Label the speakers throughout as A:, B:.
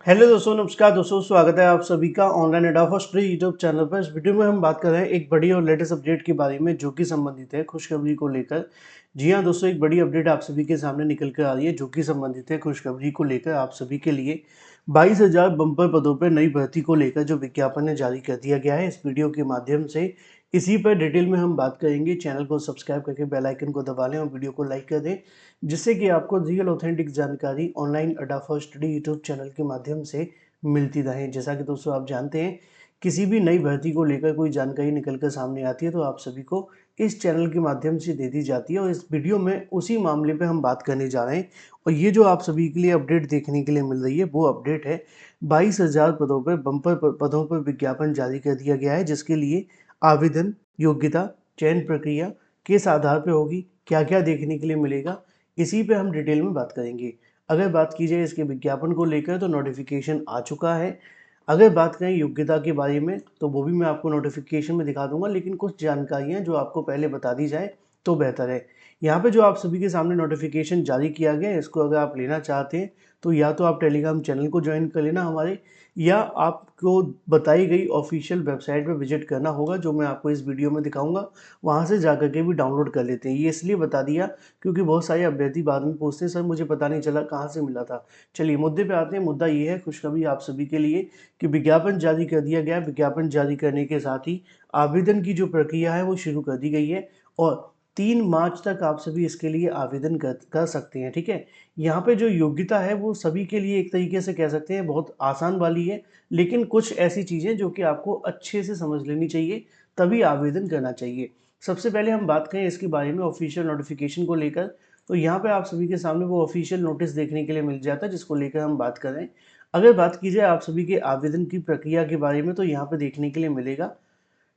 A: Hello दोस्तों, नमस्कार दोस्तों। स्वागत है आप सभी का ऑनलाइन अड्डा फॉर स्टडी यूट्यूब चैनल पर। इस वीडियो में हम बात कर रहे हैं एक बड़ी और लेटेस्ट अपडेट के बारे में जो कि संबंधित है खुशखबरी को लेकर। जी हाँ दोस्तों, एक बड़ी अपडेट आप सभी के सामने निकल कर आ रही है जो कि संबंधित है खुशखबरी को लेकर। आप सभी के लिए 22,000 बम्पर पदों पर नई भर्ती को लेकर जो विज्ञापन है जारी कर दिया गया है। इस वीडियो के माध्यम से इसी पर डिटेल में हम बात करेंगे। चैनल को सब्सक्राइब करके बेल आइकन को दबा लें और वीडियो को लाइक कर दें, जिससे कि आपको रियल ऑथेंटिक जानकारी ऑनलाइन अड्डा फॉर स्टडी यूट्यूब चैनल के माध्यम से मिलती रहे। जैसा कि दोस्तों आप जानते हैं, किसी भी नई भर्ती को लेकर कोई जानकारी निकल कर सामने आती है तो आप सभी को इस चैनल के माध्यम से दे दी जाती है। और इस वीडियो में उसी मामले पे हम बात करने जा रहे हैं। और ये जो आप सभी के लिए अपडेट देखने के लिए मिल रही है वो अपडेट है 22,000 पदों पर बम्पर पदों पर विज्ञापन जारी कर दिया गया है, जिसके लिए आवेदन, योग्यता, चयन प्रक्रिया किस आधार पर होगी, क्या क्या देखने के लिए मिलेगा, इसी पे हम डिटेल में बात करेंगे। अगर बात की जाए इसके विज्ञापन को लेकर तो नोटिफिकेशन आ चुका है। अगर बात करें योग्यता के बारे में तो वो भी मैं आपको नोटिफिकेशन में दिखा दूंगा, लेकिन कुछ जानकारियां जो आपको पहले बता दी जाए तो बेहतर है। यहाँ पे जो आप सभी के सामने नोटिफिकेशन जारी किया गया है, इसको अगर आप लेना चाहते हैं तो या तो आप टेलीग्राम चैनल को ज्वाइन कर लेना हमारे, या आपको बताई गई ऑफिशियल वेबसाइट पर विजिट करना होगा जो मैं आपको इस वीडियो में दिखाऊंगा। वहाँ से जाकर के भी डाउनलोड कर लेते हैं। ये इसलिए बता दिया क्योंकि बहुत सारे अभ्यर्थी बाद में पूछते हैं, सर मुझे पता नहीं चला कहाँ से मिला था। चलिए मुद्दे पे आते हैं। मुद्दा ये है, खुशखबरी आप सभी के लिए, कि विज्ञापन जारी कर दिया गया। विज्ञापन जारी करने के साथ ही आवेदन की जो प्रक्रिया है वो शुरू कर दी गई है और 3 मार्च तक आप सभी इसके लिए आवेदन कर सकते हैं। ठीक है, यहाँ पे जो योग्यता है वो सभी के लिए एक तरीके से कह सकते हैं बहुत आसान वाली है, लेकिन कुछ ऐसी चीज़ें जो कि आपको अच्छे से समझ लेनी चाहिए, तभी आवेदन करना चाहिए। सबसे पहले हम बात करें इसके बारे में ऑफिशियल नोटिफिकेशन को लेकर, तो यहाँ पे आप सभी के सामने वो ऑफिशियल नोटिस देखने के लिए मिल जाता है जिसको लेकर हम बात करें। अगर बात की जाए आप सभी के आवेदन की प्रक्रिया के बारे में तो यहाँ पे देखने के लिए मिलेगा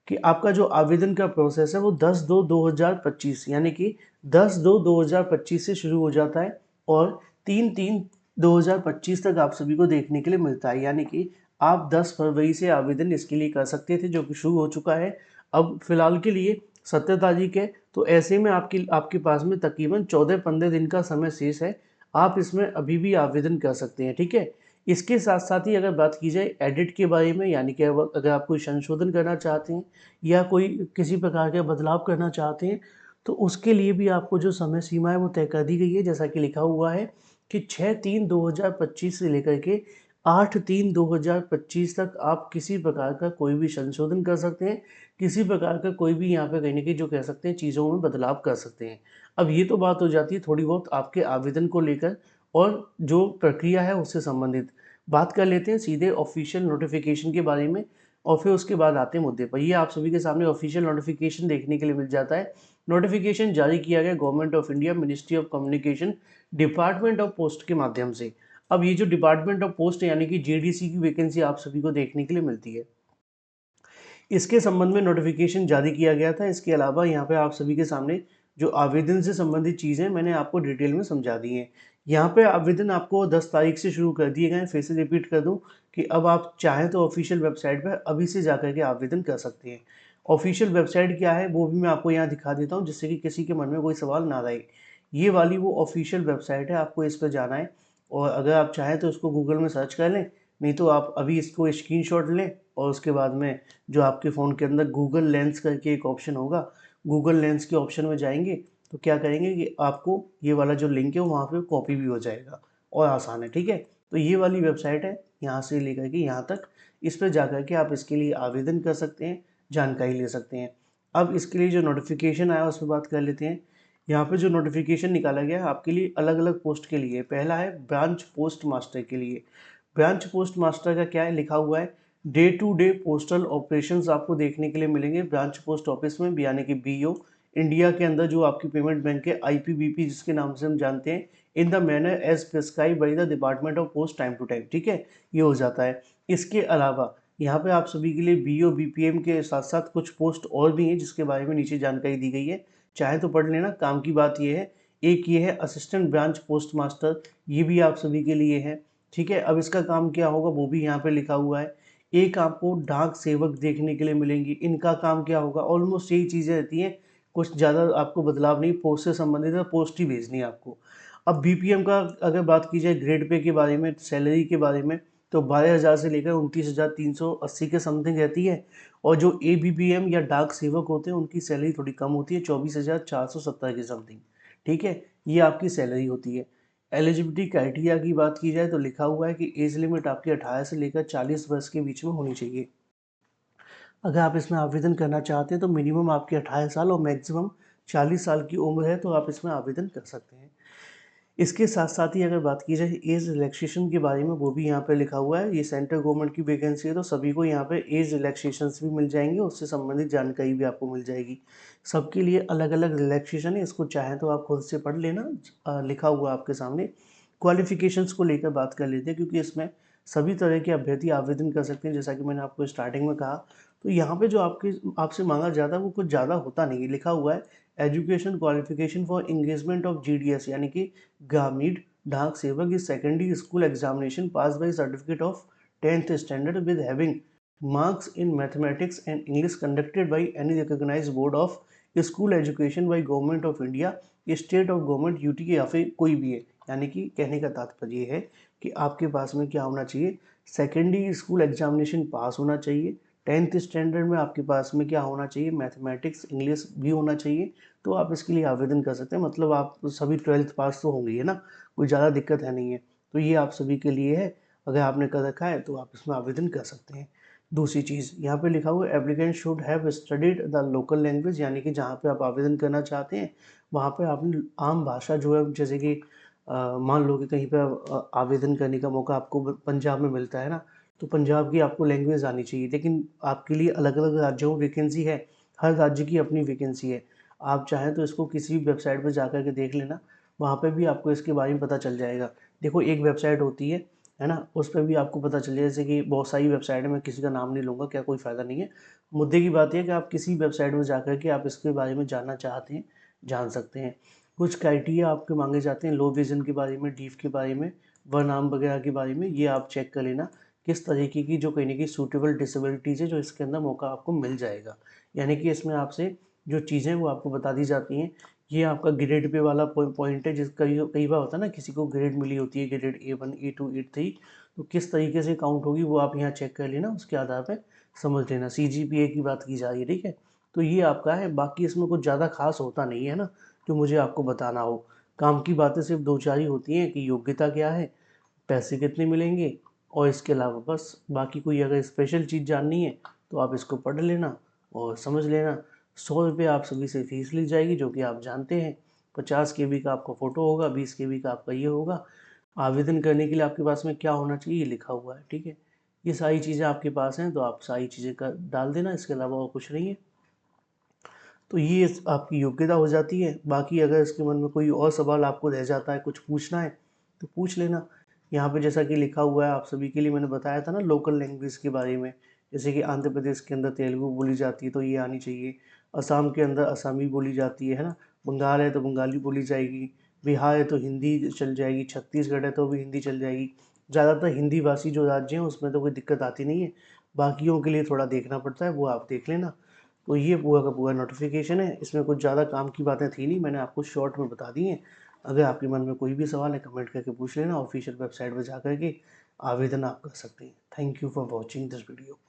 A: कि आपका जो आवेदन का प्रोसेस है वो 10/2/2025 यानी कि 10/2/2025 से शुरू हो जाता है और 3/3/2025 तक आप सभी को देखने के लिए मिलता है। यानी कि आप 10 फरवरी से आवेदन इसके लिए कर सकते थे, जो कि शुरू हो चुका है। अब फिलहाल के लिए 17 तारीख है, तो ऐसे में आपके पास में तकरीबन 14-15 दिन का समय शेष है। आप इसमें अभी भी आवेदन कर सकते हैं। ठीक है, इसके साथ साथ ही अगर बात की जाए एडिट के बारे में, यानी कि अगर आप कोई संशोधन करना चाहते हैं या कोई किसी प्रकार के बदलाव करना चाहते हैं तो उसके लिए भी आपको जो समय सीमा है वो तय कर दी गई है। जैसा कि लिखा हुआ है कि 6/3/2025 से लेकर के 8/3/2025 तक आप किसी प्रकार का कोई भी संशोधन कर सकते हैं, किसी प्रकार का कोई भी यहाँ पे कहने की जो कह सकते हैं चीज़ों में बदलाव कर सकते हैं। अब ये तो बात हो जाती है थोड़ी बहुत आपके आवेदन को लेकर और जो प्रक्रिया है उससे संबंधित। बात कर लेते हैं सीधे ऑफिशियल नोटिफिकेशन के बारे में और फिर उसके बाद आते हैं मुद्दे पर। ये आप सभी के सामने ऑफिशियल नोटिफिकेशन देखने के लिए मिल जाता है। नोटिफिकेशन जारी किया गया government of India, ministry of communication, department of post के माध्यम से। अब ये जो डिपार्टमेंट ऑफ पोस्ट यानी कि जेडीसी की वैकेंसी आप सभी को देखने के लिए मिलती है, इसके संबंध में नोटिफिकेशन जारी किया गया था। इसके अलावा यहाँ पे आप सभी के सामने जो आवेदन से संबंधित चीज़ें मैंने आपको डिटेल में समझा दी हैं। यहाँ पे आवेदन आपको 10 तारीख से शुरू कर दिए गए हैं। फिर से रिपीट कर दूँ कि अब आप चाहें तो ऑफिशियल वेबसाइट पर अभी से जाकर के आवेदन कर सकते हैं। ऑफिशियल वेबसाइट क्या है वो भी मैं आपको यहाँ दिखा देता हूँ, जिससे कि किसी के मन में कोई सवाल ना रहे। ये वाली वो ऑफिशियल वेबसाइट है, आपको इस पर जाना है और अगर आप चाहें तो इसको गूगल में सर्च कर लें, नहीं तो आप अभी इसको स्क्रीनशॉट लें और उसके बाद में जो आपके फ़ोन के अंदर गूगल लेंस करके एक ऑप्शन होगा, गूगल लेंस के ऑप्शन में जाएंगे तो क्या करेंगे कि आपको ये वाला जो लिंक है वहाँ पे कॉपी भी हो जाएगा और आसान है। ठीक है, तो ये वाली वेबसाइट है, यहाँ से लेकर के यहाँ तक, इस पर जा कर के आप इसके लिए आवेदन कर सकते हैं, जानकारी ले सकते हैं। अब इसके लिए जो नोटिफिकेशन आया उस पर बात कर लेते हैं। यहाँ पे जो नोटिफिकेशन निकाला गया है आपके लिए अलग अलग पोस्ट के लिए। पहला है ब्रांच पोस्ट मास्टर के लिए। ब्रांच पोस्ट मास्टर का क्या है, लिखा हुआ है day to day postal operations आपको देखने के लिए मिलेंगे ब्रांच पोस्ट ऑफिस में, यानी कि बीओ। इंडिया के अंदर जो आपकी पेमेंट बैंक है आईपीबीपी जिसके नाम से हम जानते हैं, in the manner as prescribe by the department of post time to time. ठीक है, ये हो जाता है। इसके अलावा यहाँ पे आप सभी के लिए बीओ बीपीएम के साथ साथ कुछ पोस्ट और भी हैं जिसके बारे में नीचे जानकारी दी गई है, चाहे तो पढ़ लेना। काम की बात ये है, एक ये है असिस्टेंट ब्रांच पोस्ट मास्टर, ये भी आप सभी के लिए है। ठीक है, अब इसका काम क्या होगा वो भी यहाँ पे लिखा हुआ है। एक आपको डाक सेवक देखने के लिए मिलेंगी, इनका काम क्या होगा, ऑलमोस्ट यही चीज़ें रहती हैं, कुछ ज़्यादा आपको बदलाव नहीं। पोस्ट से संबंधित है, पोस्ट ही भेजनी है आपको। अब बीपीएम का अगर बात की जाए ग्रेड पे के बारे में, सैलरी के बारे में, तो 12,000 से लेकर 29,380 के समथिंग रहती है। और जो ABPM या डाक सेवक होते हैं उनकी सैलरी थोड़ी कम होती है, 24,470 के समथिंग। ठीक है, ये आपकी सैलरी होती है। एलिजिबिलिटी क्राइटेरिया की बात की जाए तो लिखा हुआ है कि एज लिमिट आपकी 18 से लेकर 40 वर्ष के बीच में होनी चाहिए। अगर आप इसमें आवेदन करना चाहते हैं तो मिनिमम आपकी 18 साल और मैक्सिमम 40 साल की उम्र है, तो आप इसमें आवेदन कर सकते हैं। इसके साथ साथ ही अगर बात की जाए एज रिलैक्सेशन के बारे में, वो भी यहाँ पे लिखा हुआ है। ये सेंट्रल गवर्नमेंट की वैकेंसी है, तो सभी को यहाँ पे एज रिलैक्सेशंस भी मिल जाएंगे, उससे संबंधित जानकारी भी आपको मिल जाएगी। सबके लिए अलग अलग रिलैक्सेशन है, इसको चाहें तो आप खुद से पढ़ लेना, लिखा हुआ आपके सामने। क्वालिफिकेशंस को लेकर बात कर लेते हैं, क्योंकि इसमें सभी तरह के अभ्यर्थी आवेदन कर सकते हैं। जैसा कि मैंने आपको स्टार्टिंग में कहा, तो यहाँ पे जो आपसे मांगा जाता है वो कुछ ज़्यादा होता नहीं है। लिखा हुआ है education qualification for engagement of GDS, यानी कि ग्रामीण डाक सेवक is secondary school examination pass by certificate of 10th standard with having marks in mathematics and English conducted by any recognized board of school education by government of India, state of government UT या फिर कोई भी है। यानी कि कहने का तात्पर्य ये है कि आपके पास में क्या होना चाहिए, सेकेंडरी स्कूल एग्जामिनेशन पास होना चाहिए, 10th स्टैंडर्ड में आपके पास में क्या होना चाहिए, मैथमेटिक्स इंग्लिश भी होना चाहिए, तो आप इसके लिए आवेदन कर सकते हैं। मतलब आप सभी 12th पास तो होंगे है ना, कोई ज़्यादा दिक्कत है नहीं है। तो ये आप सभी के लिए है, अगर आपने कर रखा है तो आप इसमें आवेदन कर सकते हैं। दूसरी चीज़ यहाँ पे लिखा हुआ है applicant should have studied the local language, यानी कि जहाँ पे आप आवेदन करना चाहते हैं वहाँ पे आपने आम भाषा जो है, जैसे कि मान लो कि कहीं पे आवेदन करने का मौका आपको पंजाब में मिलता है ना, तो पंजाब की आपको लैंग्वेज आनी चाहिए। लेकिन आपके लिए अलग अलग राज्यों में वैकेंसी है, हर राज्य की अपनी वैकेंसी है। आप चाहें तो इसको किसी भी वेबसाइट पर जा कर के देख लेना, वहाँ पे भी आपको इसके बारे में पता चल जाएगा। देखो एक वेबसाइट होती है ना, उस पर भी आपको पता चल जाए। जैसे कि बहुत सारी वेबसाइट है, मैं किसी का नाम नहीं लूँगा, क्या कोई फ़ायदा नहीं है। मुद्दे की बात यह है कि आप किसी वेबसाइट में जा कर के आप इसके बारे में जानना चाहते हैं, जान सकते हैं। कुछ क्राइटेरिया आपके मांगे जाते हैं, लो विज़न के बारे में, डीफ के बारे में, वर्नाम वगैरह के बारे में, ये आप चेक कर लेना किस तरीके की जो कहीं न कहीं सूटेबल डिसेबिलिटीज़ है जो इसके अंदर मौका आपको मिल जाएगा। यानी कि इसमें आपसे जो चीज़ें वो आपको बता दी जाती हैं। ये आपका ग्रेड पे वाला पॉइंट है, जिस कई बार होता है ना, किसी को ग्रेड मिली होती है, ग्रेड A1 A2 A3, तो किस तरीके से काउंट होगी वो आप यहाँ चेक कर लेना, उसके आधार पे समझ लेना। CGPA की बात की जा रही है, ठीक है। तो ये आपका है, बाकी इसमें कुछ ज़्यादा खास होता नहीं है ना, जो मुझे आपको बताना हो। काम की बातें सिर्फ दो चार ही होती हैं कि योग्यता क्या है, पैसे कितने मिलेंगे, और इसके अलावा बस बाकी कोई अगर स्पेशल चीज़ जाननी है तो आप इसको पढ़ लेना और समझ लेना। 100 रुपये आप सभी से फीस ली जाएगी, जो कि आप जानते हैं। 50 KB का आपका फ़ोटो होगा, 20 KB का आपका ये होगा। आवेदन करने के लिए आपके पास में क्या होना चाहिए, ये लिखा हुआ है, ठीक है। ये सारी चीज़ें आपके पास हैं, तो आप सारी चीज़ें कर डाल देना, इसके अलावा और कुछ नहीं है। तो ये आपकी योग्यता हो जाती है। बाकी अगर इसके मन में कोई और सवाल आपको रह जाता है, कुछ पूछना है तो पूछ लेना। यहाँ पे जैसा कि लिखा हुआ है आप सभी के लिए, मैंने बताया था ना लोकल लैंग्वेज के बारे में, जैसे कि आंध्र प्रदेश के अंदर तेलुगु बोली जाती है तो ये आनी चाहिए। असम के अंदर असमी बोली जाती है ना। बंगाल है तो बंगाली बोली जाएगी। बिहार है तो हिंदी चल जाएगी। छत्तीसगढ़ है तो भी हिंदी चल जाएगी। ज़्यादातर हिंदी भाषी जो राज्य हैं उसमें तो कोई दिक्कत आती नहीं है। बाकियों के लिए थोड़ा देखना पड़ता है, वो आप देख लेना। तो ये पूरा का पूरा नोटिफिकेशन है, इसमें कुछ ज़्यादा काम की बातें थी नहीं, मैंने आपको शॉर्ट में बता दी हैं। अगर आपके मन में कोई भी सवाल है कमेंट करके पूछ लेना, ऑफिशियल वेबसाइट पर जा कर के आवेदन आप कर सकते हैं। Thank you for watching this video.